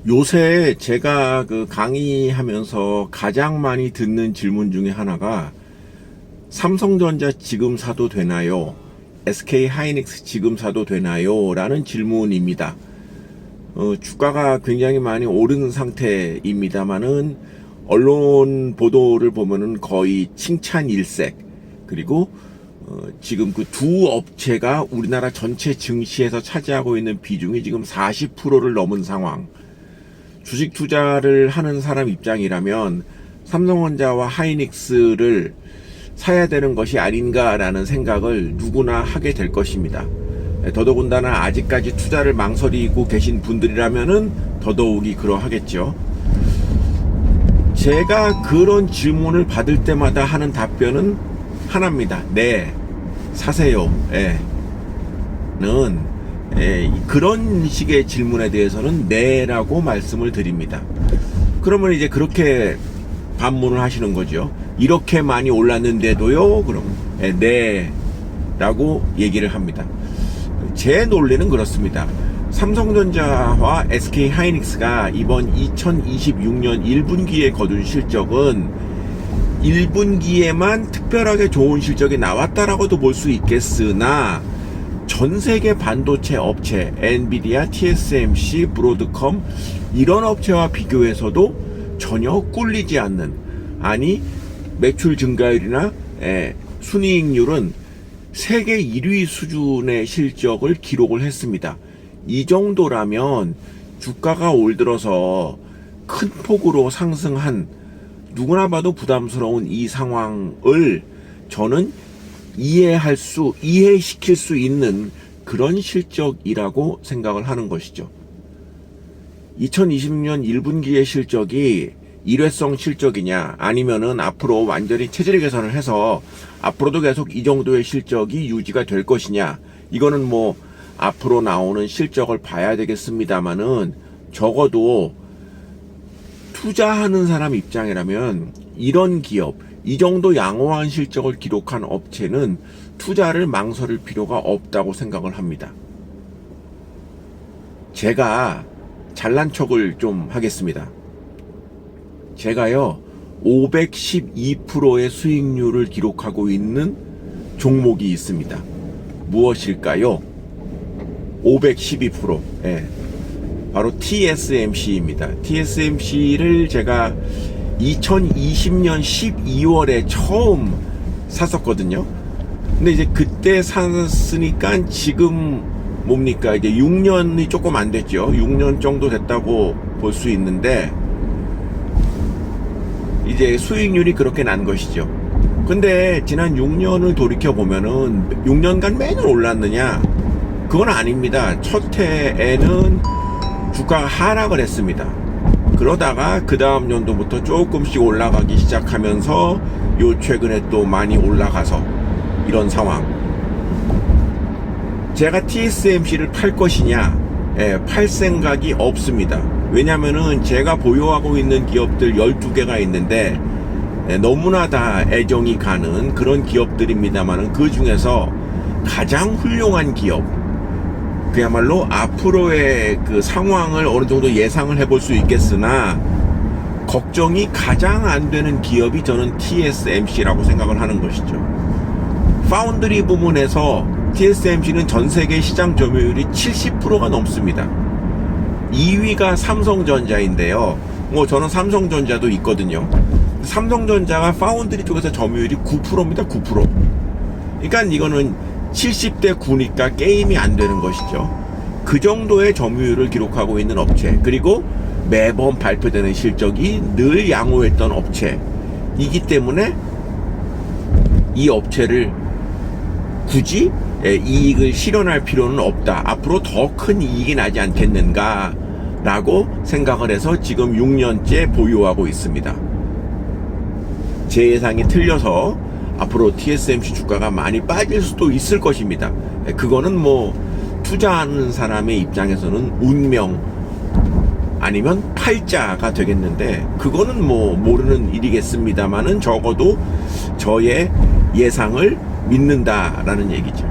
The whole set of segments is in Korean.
요새 제가 강의하면서 가장 많이 듣는 질문 중에 하나가 삼성전자 지금 사도 되나요? SK 하이닉스 지금 사도 되나요? 라는 질문입니다. 주가가 굉장히 많이 오른 상태입니다만은 언론 보도를 보면은 거의 칭찬 일색. 그리고 지금 그 두 업체가 우리나라 전체 증시에서 차지하고 있는 비중이 지금 40%를 넘은 상황. 주식 투자를 하는 사람 입장이라면 삼성전자와 하이닉스를 사야 되는 것이 아닌가라는 생각을 누구나 하게 될 것입니다. 더더군다나 아직까지 투자를 망설이고 계신 분들이라면은 더더욱이 그러하겠죠. 제가 그런 질문을 받을 때마다 하는 답변은 하나입니다. 네, 사세요. 그런 식의 질문에 대해서는 네라고 말씀을 드립니다. 그러면 이제 그렇게 반문을 하시는 거죠. 이렇게 많이 올랐는데도요? 그럼 네라고 얘기를 합니다. 제 논리는 그렇습니다. 삼성전자와 SK 하이닉스가 이번 2026년 1분기에 거둔 실적은 1분기에만 특별하게 좋은 실적이 나왔다라고도 볼 수 있겠으나 전 세계 반도체 업체, 엔비디아, TSMC, 브로드컴 이런 업체와 비교해서도 전혀 꿀리지 않는, 아니 매출 증가율이나 순이익률은 세계 1위 수준의 실적을 기록을 했습니다. 이 정도라면 주가가 올 들어서 큰 폭으로 상승한 누구나 봐도 부담스러운 이 상황을 저는 이해시킬 수 있는 그런 실적이라고 생각을 하는 것이죠. 2026년 1분기의 실적이 일회성 실적이냐, 아니면은 앞으로 완전히 체질 개선을 해서 앞으로도 계속 이 정도의 실적이 유지가 될 것이냐, 이거는 뭐 앞으로 나오는 실적을 봐야 되겠습니다만은 적어도 투자하는 사람 입장이라면 이런 기업, 이 정도 양호한 실적을 기록한 업체는 투자를 망설일 필요가 없다고 생각을 합니다. 제가 잘난 척을 좀 하겠습니다. 제가요 512%의 수익률을 기록하고 있는 종목이 있습니다. 무엇일까요? 512%. 바로 TSMC입니다. TSMC를 제가 2020년 12월에 처음 샀었거든요. 근데 이제 그때 샀으니까 지금 뭡니까? 이제 6년이 조금 안 됐죠. 6년 정도 됐다고 볼 수 있는데 이제 수익률이 그렇게 난 것이죠. 근데 지난 6년을 돌이켜 보면은 6년간 매년 올랐느냐? 그건 아닙니다. 첫 해에는 주가가 하락을 했습니다. 그러다가 그 다음 연도부터 조금씩 올라가기 시작하면서 요 최근에 또 많이 올라가서 이런 상황. 제가 TSMC를 팔 것이냐? 팔 생각이 없습니다. 왜냐면은 제가 보유하고 있는 기업들 12개가 있는데 너무나 다 애정이 가는 그런 기업들입니다만은 그 중에서 가장 훌륭한 기업, 그야말로 앞으로의 그 상황을 어느 정도 예상을 해볼 수 있겠으나 걱정이 가장 안 되는 기업이 저는 TSMC라고 생각을 하는 것이죠. 파운드리 부문에서 TSMC는 전 세계 시장 점유율이 70%가 넘습니다. 2위가 삼성전자인데요. 저는 삼성전자도 있거든요. 삼성전자가 파운드리 쪽에서 점유율이 9%입니다. 9%. 그러니까 이거는 70대 9니까 게임이 안 되는 것이죠. 그 정도의 점유율을 기록하고 있는 업체, 그리고 매번 발표되는 실적이 늘 양호했던 업체이기 때문에 이 업체를 굳이 이익을 실현할 필요는 없다. 앞으로 더 큰 이익이 나지 않겠는가 라고 생각을 해서 지금 6년째 보유하고 있습니다. 제 예상이 틀려서 앞으로 TSMC 주가가 많이 빠질 수도 있을 것입니다. 그거는 뭐 투자하는 사람의 입장에서는 운명 아니면 팔자가 되겠는데, 그거는 뭐 모르는 일이겠습니다만은 적어도 저의 예상을 믿는다라는 얘기죠.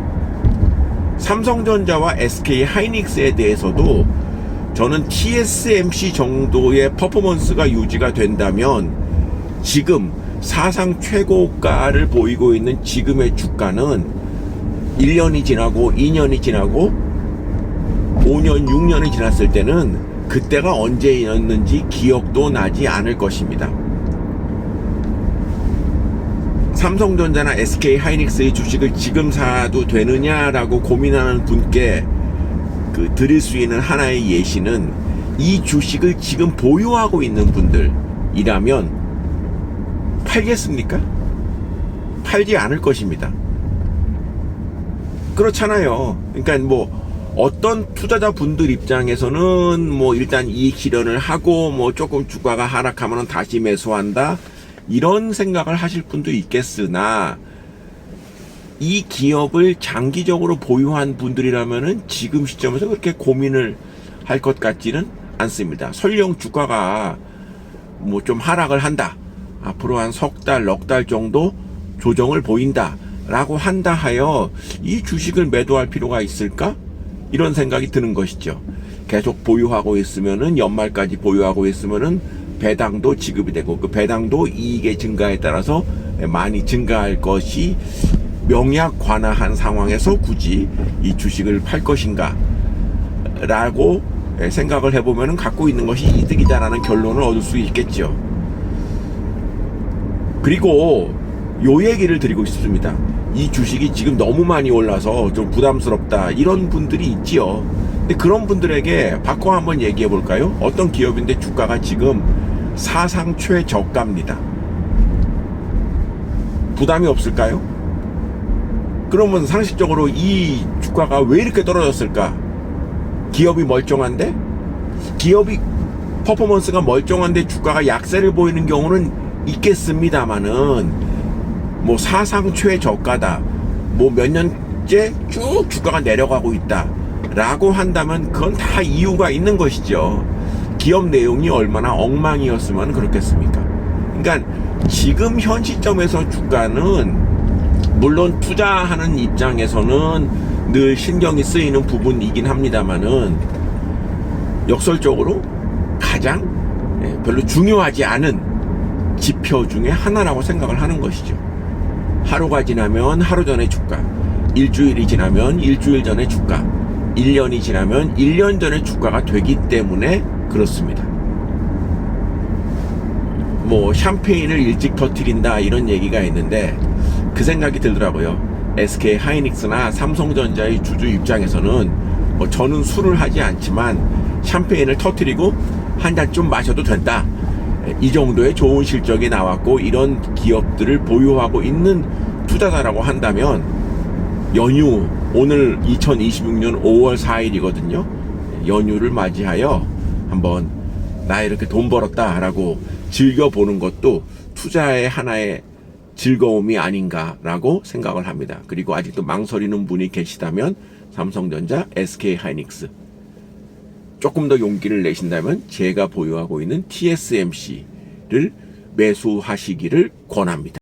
삼성전자와 SK 하이닉스에 대해서도 저는 TSMC 정도의 퍼포먼스가 유지가 된다면 지금 사상 최고가를 보이고 있는 지금의 주가는 1년이 지나고 2년이 지나고 5년, 6년이 지났을 때는 그때가 언제였는지 기억도 나지 않을 것입니다. 삼성전자나 SK 하이닉스의 주식을 지금 사도 되느냐라고 고민하는 분께 드릴 수 있는 하나의 예시는 이 주식을 지금 보유하고 있는 분들이라면 팔겠습니까? 팔지 않을 것입니다. 그렇잖아요. 그러니까 뭐 어떤 투자자 분들 입장에서는 뭐 일단 이익 실현을 하고 뭐 조금 주가가 하락하면 다시 매수한다 이런 생각을 하실 분도 있겠으나 이 기업을 장기적으로 보유한 분들이라면은 지금 시점에서 그렇게 고민을 할 것 같지는 않습니다. 설령 주가가 뭐 좀 하락을 한다. 앞으로 한 석 달, 넉 달 정도 조정을 보인다. 라고 한다 하여 이 주식을 매도할 필요가 있을까? 이런 생각이 드는 것이죠. 계속 보유하고 있으면은 연말까지 보유하고 있으면은 배당도 지급이 되고 그 배당도 이익의 증가에 따라서 많이 증가할 것이 명약관화한 상황에서 굳이 이 주식을 팔 것인가 라고 생각을 해보면 갖고 있는 것이 이득이다라는 결론을 얻을 수 있겠죠. 그리고 요 얘기를 드리고 싶습니다. 이 주식이 지금 너무 많이 올라서 좀 부담스럽다 이런 분들이 있지요. 근데 그런 분들에게 바꿔 한번 얘기해 볼까요? 어떤 기업인데 주가가 지금 사상 최저가입니다. 부담이 없을까요? 그러면 상식적으로 이 주가가 왜 이렇게 떨어졌을까? 기업이 멀쩡한데? 기업이 퍼포먼스가 멀쩡한데 주가가 약세를 보이는 경우는 있겠습니다만은 뭐 사상 최저가다. 뭐 몇 년째 쭉 주가가 내려가고 있다. 라고 한다면 그건 다 이유가 있는 것이죠. 기업 내용이 얼마나 엉망이었으면 그렇겠습니까? 그러니까 지금 현 시점에서 주가는 물론 투자하는 입장에서는 늘 신경이 쓰이는 부분이긴 합니다만은 역설적으로 가장 별로 중요하지 않은 지표 중에 하나라고 생각을 하는 것이죠. 하루가 지나면 하루 전의 주가, 일주일이 지나면 일주일 전의 주가, 1년이 지나면 1년 전의 주가가 되기 때문에 그렇습니다. 뭐 샴페인을 일찍 터뜨린다 이런 얘기가 있는데 그 생각이 들더라고요. SK 하이닉스나 삼성전자의 주주 입장에서는 뭐 저는 술을 하지 않지만 샴페인을 터뜨리고 한 잔 좀 마셔도 된다. 이 정도의 좋은 실적이 나왔고 이런 기업들을 보유하고 있는 투자자라고 한다면 연휴 오늘 2026년 5월 4일이거든요. 연휴를 맞이하여 한번 나 이렇게 돈 벌었다 라고 즐겨보는 것도 투자의 하나의 즐거움이 아닌가라고 생각을 합니다. 그리고 아직도 망설이는 분이 계시다면 삼성전자, SK 하이닉스 조금 더 용기를 내신다면 제가 보유하고 있는 TSMC를 매수하시기를 권합니다.